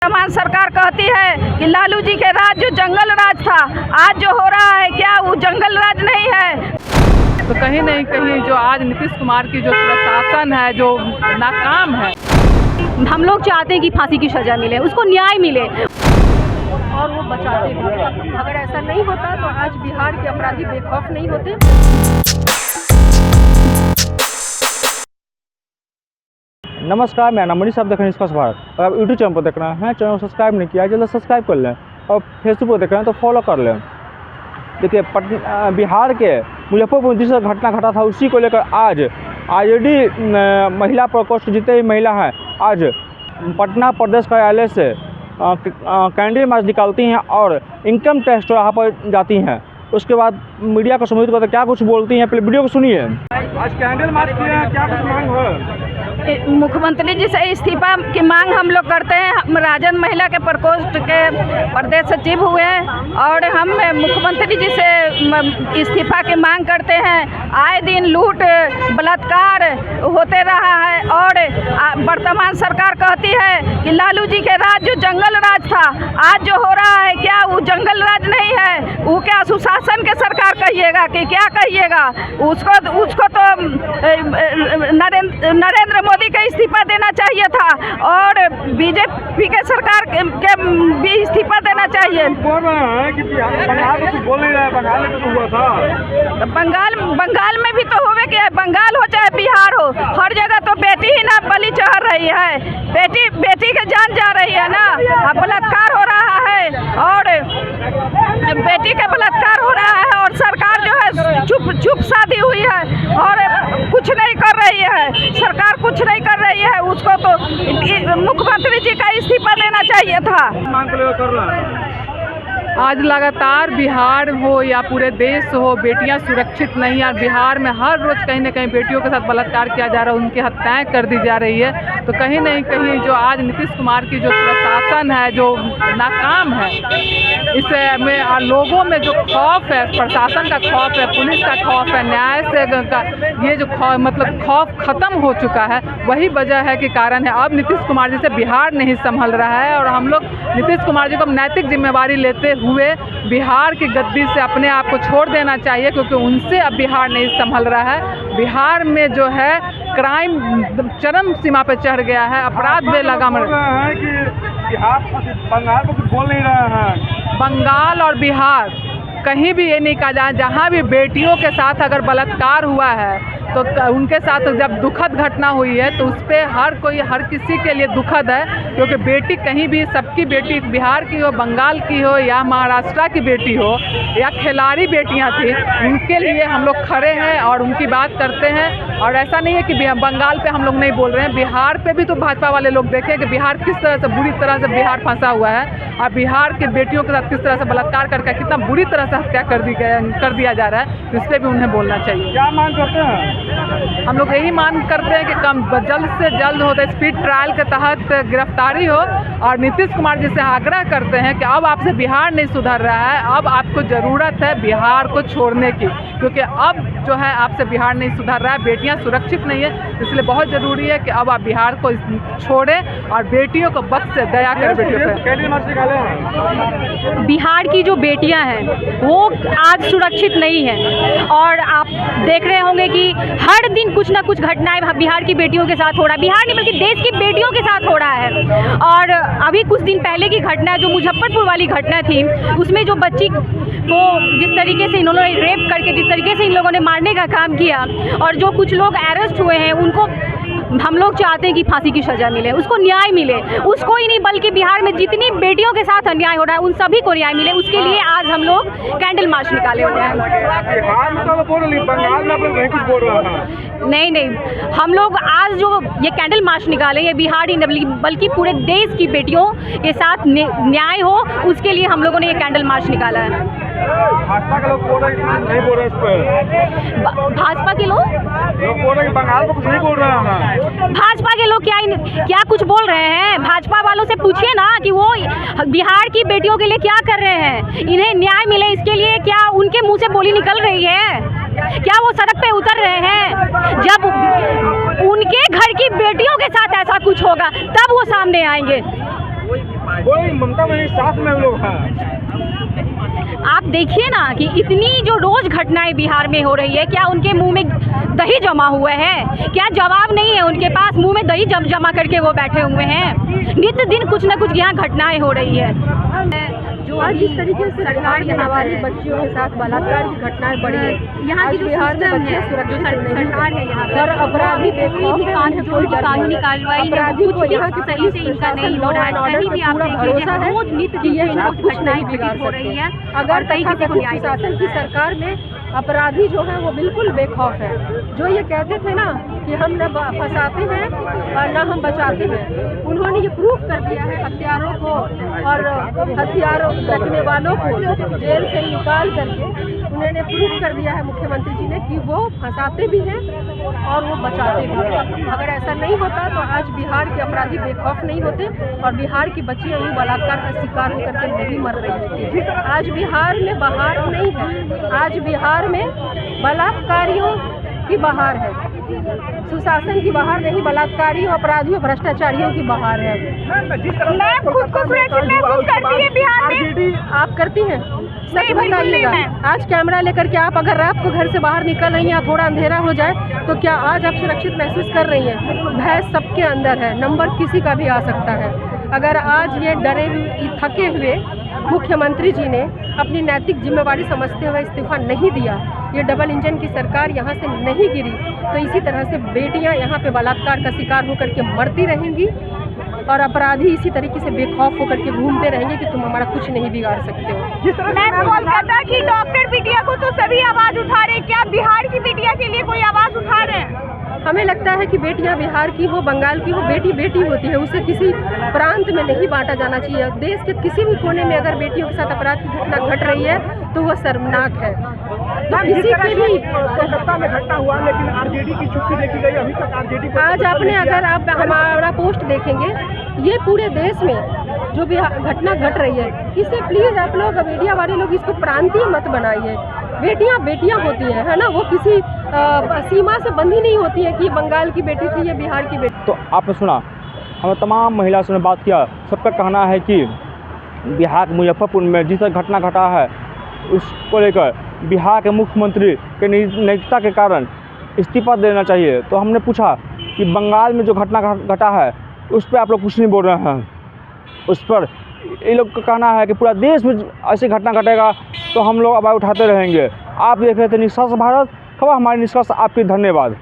वर्तमान सरकार कहती है कि लालू जी के राज जो जंगल राज था, आज जो हो रहा है क्या वो जंगल राज नहीं है। तो कहीं नहीं कहीं जो आज नीतीश कुमार की जो प्रशासन है जो नाकाम है। हम लोग चाहते हैं कि फांसी की सज़ा मिले, उसको न्याय मिले और वो बचाते हैं। अगर ऐसा नहीं होता तो आज बिहार के अपराधी बेखौफ नहीं होते। नमस्कार, मेरा नाम मनीष, आप देख रहे हैं निष्पक्ष भारत। अगर आप यूट्यूब चैनल पर देख रहे हैं, चैनल को सब्सक्राइब नहीं किया, जल्द सब्सक्राइब कर लें और फेसबुक पर देख रहे हैं तो फॉलो कर लें। देखिए, बिहार के मुजफ्फरपुर जिस घटना घटा था उसी को लेकर आज आईडी महिला प्रकोष्ठ जितने ही महिला हैं आज पटना प्रदेश कार्यालय से कैंडल मार्च निकालती हैं और इनकम टैक्स यहाँ पर जाती हैं। उसके बाद मीडिया को संबोधित करते क्या कुछ बोलती हैं, पहले वीडियो को सुनिए। आज कैंडल मार्च किया है, क्या कुछ मांग है? मुख्यमंत्री जी से इस्तीफा की मांग हम लोग करते हैं। हम राजद महिला के प्रकोष्ठ के प्रदेश सचिव हुए हैं और हम मुख्यमंत्री जी से इस्तीफा की मांग करते हैं। आए दिन लूट बलात्कार होते रहा है और वर्तमान सरकार कहती है कि लालू जी के राज जो जंगल राज था, आज जो हो रहा है क्या वो जंगल राज नहीं है। वो क्या सुशासन के सरकार कहिएगा कि क्या कहिएगा। उसको तो नरेंद्र मोदी का इस्तीफा देना चाहिए था और बीजेपी के सरकार के भी इस्तीफा देना चाहिए। बोल रहे हैं कि बंगाल में बोल नहीं रहा है, बंगाल में तो हुआ था। बंगाल में भी तो होवे कि बंगाल हो चाहे बिहार हो, हर जगह तो बेटी ही ना बलि चढ़ रही है। बेटी के जान जा रही है ना, बलात्कार हो रहा है और बेटी के बलात्कार हो रहा है और सरकार जो है चुप साधी हुई है और कुछ नहीं कर रही है। सरकार कुछ नहीं कर रही है, उसको तो मुख्यमंत्री जी का इस्तीफा देना चाहिए था। आज लगातार बिहार हो या पूरे देश हो, बेटियां सुरक्षित नहीं है। बिहार में हर रोज़ कहीं ना कहीं बेटियों के साथ बलात्कार किया जा रहा है, उनकी हत्याएं कर दी जा रही है। तो कहीं नहीं कहीं जो आज नीतीश कुमार की जो प्रशासन है जो नाकाम है, इसमें लोगों में जो खौफ है, प्रशासन का खौफ है, पुलिस का खौफ है, न्याय से का ये जो खौफ ख़त्म हो चुका है, वही वजह है कि कारण है। अब नीतीश कुमार जी से बिहार नहीं संभल रहा है और हम लोग नीतीश कुमार जी को नैतिक जिम्मेवारी लेते हुए बिहार की गद्दी से अपने आप को छोड़ देना चाहिए, क्योंकि उनसे अब बिहार नहीं संभल रहा है। बिहार में जो है क्राइम चरम सीमा पर चढ़ गया है, अपराध बेलगाम है कि बिहार बंगाल को कुछ बोल नहीं रहा है। बंगाल और बिहार कहीं भी ये नहीं कहा जाए, जहाँ भी बेटियों के साथ अगर बलात्कार हुआ है तो उनके साथ जब दुखद घटना हुई है तो उस पर हर किसी के लिए दुखद है, क्योंकि बेटी कहीं भी, सबकी बेटी बिहार की हो, बंगाल की हो या महाराष्ट्र की बेटी हो या खिलाड़ी बेटियां थी, उनके लिए हम लोग खड़े हैं और उनकी बात करते हैं। और ऐसा नहीं है कि बंगाल पे हम लोग नहीं बोल रहे हैं, बिहार पे भी तो भाजपा वाले लोग देखें कि बिहार किस तरह से बुरी तरह से बिहार फंसा हुआ है और बिहार के बेटियों के साथ किस तरह से बलात्कार करके कितना बुरी तरह से हत्या कर दिया जा रहा है। तो इस पर भी उन्हें बोलना चाहिए। क्या मांग करते हैं? हम लोग यही मांग करते हैं कि जल्द से जल्द हो, स्पीड ट्रायल के तहत गिरफ्तारी हो और नीतीश कुमार जी से आग्रह करते हैं कि अब आपसे बिहार नहीं सुधर रहा है, अब आपको ज़रूरत है बिहार को छोड़ने की, क्योंकि अब जो है आपसे बिहार नहीं सुधर रहा है, बेटियां सुरक्षित नहीं है। इसलिए बहुत ज़रूरी है कि अब आप बिहार को छोड़ें और बेटियों को वक्त से दया करें। बेटियों पर बिहार की जो बेटियां हैं वो आज सुरक्षित नहीं है और आप देख रहे होंगे कि हर दिन कुछ ना कुछ घटनाएं बिहार की बेटियों के साथ हो रहा है। बिहार नहीं बल्कि देश की बेटियों के साथ हो रहा है। और अभी कुछ दिन पहले की घटना जो मुजफ्फरपुर वाली घटना थी, उसमें जो बच्ची को जिस तरीके से इन्होंने रेप करके जिस तरीके से इन लोगों ने मारने का काम किया और जो कुछ लोग अरेस्ट हुए हैं, उनको हम लोग चाहते हैं कि फांसी की सज़ा मिले, उसको न्याय मिले। उसको ही नहीं बल्कि बिहार में जितनी बेटियों के साथ अन्याय हो रहा है उन सभी को न्याय मिले। उसके लिए आज हम लोग कैंडल मार्च निकाले हुए हैं। नहीं, हम लोग आज जो ये कैंडल मार्च निकाले, ये बिहार ही नहीं बल्कि पूरे देश की बेटियों के साथ न्याय हो, उसके लिए हम लोगों ने ये कैंडल मार्च निकाला है। भाजपा के लोग बोल रहे हैं नहीं बोल रहे इस पर। भाजपा के लोग बोल रहे हैं बंगाल को कुछ नहीं बोल रहे हैं। भाजपा के लोग क्या कुछ बोल रहे हैं? भाजपा वालों से पूछिए ना कि वो बिहार की बेटियों के लिए क्या कर रहे हैं। इन्हें न्याय मिले इसके लिए क्या उनके मुंह से बोली निकल रही है? क्या वो सड़क पे उतर रहे हैं? जब उनके घर की बेटियों के साथ ऐसा कुछ होगा तब वो सामने आएंगे। कोई ममता में साथ में हम लोग हैं। आप देखिए ना कि इतनी जो रोज घटनाएं बिहार में हो रही है, क्या उनके मुंह में दही जमा हुआ है? क्या जवाब नहीं है उनके पास? मुंह में दही जमा करके वो बैठे हुए हैं। नित्य दिन कुछ न कुछ यहाँ घटनाएं हो रही है। जो आज जिस तरीके से सरकार के हवाले बच्चियों के साथ बलात्कार की घटनाएं बढ़ी है, यहाँ की जो बिहार में सिस्टम बच्चे है, जो सुरक्षित नहीं सरकार है यहाँ और अपराधी कोई भी कानूनी कार्रवाई है, अपराधी कुछ को भी यहाँ की सही से इनका नहीं हो रहा है। कहीं भी आप भरोसा है रोज नित्य कि ये दिन कुछ घटनाएं नहीं बिगाड़ हो रही है। अगर कहीं किसी को न्याय शासन की सरकार में अपराधी जो है वो बिल्कुल बेखौफ है। जो ये कहते थे ना कि हम न फंसाते हैं और न हम बचाते हैं, उन्होंने ये प्रूफ कर दिया है। हथियारों को और हथियारों रखने वालों को जेल से निकाल करके उन्होंने प्रूफ कर दिया है मुख्यमंत्री जी ने कि वो फंसाते भी हैं और वो बचाते भी हैं। अगर ऐसा नहीं होता तो आज बिहार के अपराधी बेखौफ नहीं होते और बिहार की बच्चियां यूँ बलात्कार का शिकार होकर के नहीं मर रही होती। आज बिहार में बहार नहीं है, आज बिहार में बलात्कारियों की बहार है। सुशासन की बहार नहीं, बलात्कारियों, अपराधियों, भ्रष्टाचारियों की बहार है। मैं खुद को सुरक्षित महसूस करती है बिहार में। आप करती हैं? सच बताइएगा। आज कैमरा लेकर के आप अगर रात को घर से बाहर निकल रही हैं या थोड़ा अंधेरा हो जाए तो क्या आज आप सुरक्षित महसूस कर रही हैं? भय सबके अंदर है, नंबर किसी का भी आ सकता है। अगर आज ये डरे हुए, थके हुए मुख्यमंत्री जी ने अपनी नैतिक जिम्मेवारी समझते हुए इस्तीफा नहीं दिया, ये डबल इंजन की सरकार यहाँ से नहीं गिरी, तो इसी तरह से बेटियाँ यहाँ पे बलात्कार का शिकार होकर के मरती रहेंगी और अपराधी इसी तरीके से बेखौफ होकर के घूमते रहेंगे कि तुम हमारा कुछ नहीं बिगाड़ सकते हो। मैं कोलकाता की डॉक्टर बिटिया को तो सभी आवाज उठा रहे, क्या बिहार की बिटिया के लिए कोई आवाज उठा रहे हैं? हमें लगता है कि बेटियां बिहार की हो, बंगाल की हो, बेटी बेटी होती है, उसे किसी प्रांत में नहीं बांटा जाना चाहिए। देश के किसी भी कोने में अगर बेटियों के साथ अपराध की घटना घट रही है तो वो शर्मनाक है। तो किसी की भी कोलकाता में घटना हुआ, लेकिन आरजेडी की चुप्पी देखी गई। अभी तक आरजेडी आज आपने अगर आप हमारा पोस्ट देखेंगे, ये पूरे देश में जो भी घटना घट रही है, इसे प्लीज़ आप लोग मीडिया वाले लोग इसको प्रांतीय मत बनाइए। बेटियां बेटियां होती हैं, है ना, वो किसी सीमा से बंधी नहीं होती है कि ये बंगाल की बेटी थी, ये बिहार की बेटी। तो आपने सुना, हमने तमाम महिला से बात किया, सबका कहना है कि बिहार के मुजफ्फरपुर में जिस घटना घटा है उसको लेकर बिहार के मुख्यमंत्री के नैतिकता के कारण इस्तीफा देना चाहिए। तो हमने पूछा कि बंगाल में जो घटना घटा है उस पर आप लोग कुछ नहीं बोल रहे हैं, उस पर ये लोग का कहना है कि पूरा देश में ऐसी घटना घटेगा तो हम लोग आवाज़ उठाते रहेंगे। आप देख रहे थे निष्पक्ष भारत खबर, हमारी निष्पक्ष आपकी धन्यवाद।